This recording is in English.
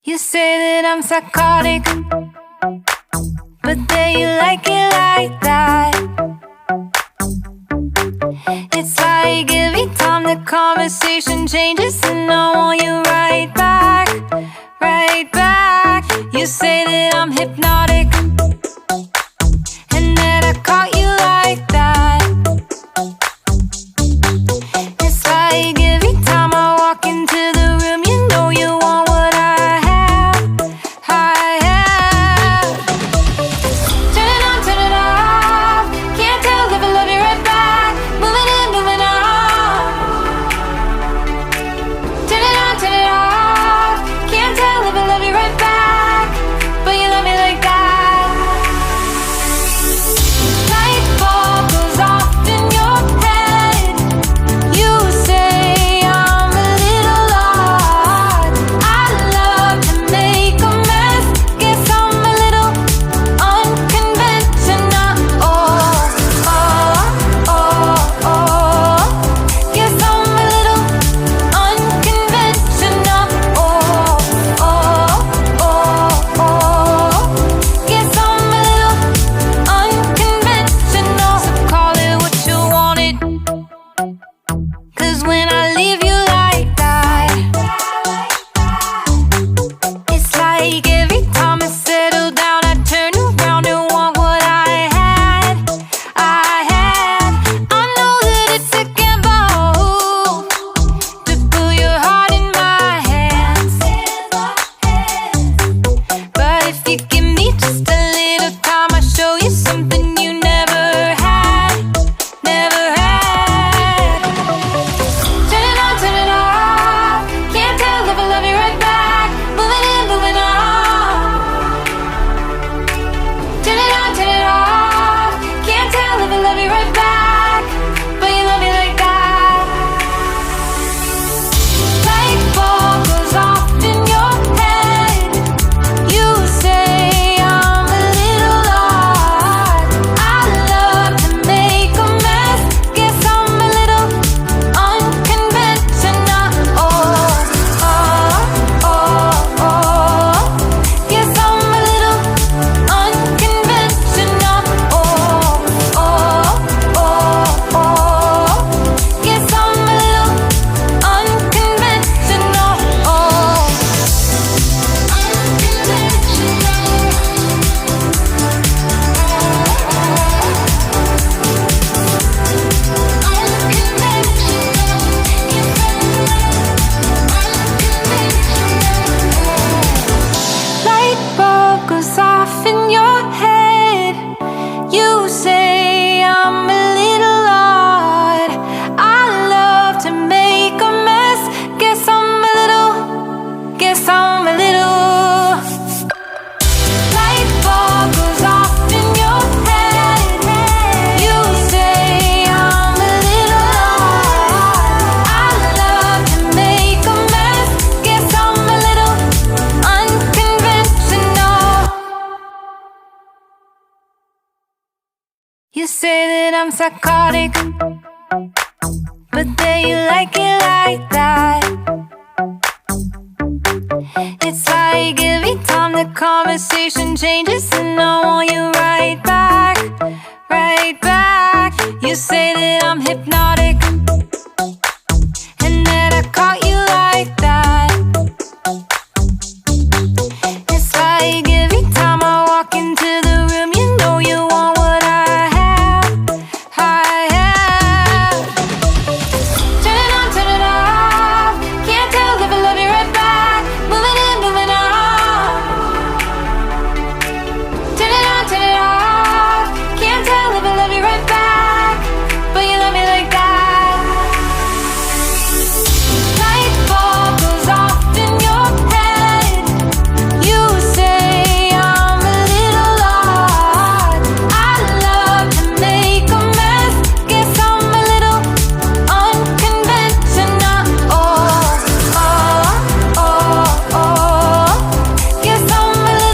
You say that I'm psychotic, but then you like it like that. conversation changes, and I want you right back, right back. You say that I'm hypnotic, and that I caught you like that. It's like every time I walk into the room, you know you want what I have, I have. Turn it on, turn it off. Can't tell if I love you right back. Moving in, moving on. Turn it on, turn it off. Can't tell if I love you right back, but you love me like that. Light bulb goes off in your head. You say I'm a little odd. I love to make a mess. Guess I'm a little unconventional. Oh, oh, oh, oh. Guess I'm a little unconventional. Oh, oh, oh, oh. Guess I'm a little unconventional. So call it what you want it, 'cause when I leave you like that, it's like every time I settle down, I turn around and want what I had, I had. I know that it's a gamble to put your heart in my hands, but if you give me just a little time, I'll show you something you never had, never had. Turn it on, turn it off. Can't tell if I love you right back. Moving in, moving on. Turn it on, turn it off. Can't tell if I love you right back, but you love me like that. Light bulb goes off in your head. You say I'm a little odd. I love to make a mess. Guess I'm a little unconventional. Oh, oh, oh, oh. Guess I'm a little unconventional. Oh, oh, oh, oh. Guess I'm a little unconventional. Oh, light bulb goes off in your head. You say I'm a little odd. I love to make a mess. Guess I'm a little. Light bulb goes off in your head. You say I'm a little odd. I love to make a mess. Guess I'm a little unconventional. You say that I'm psychotic, but then you like it like that. It's like every time the conversation changes, and I want you right back,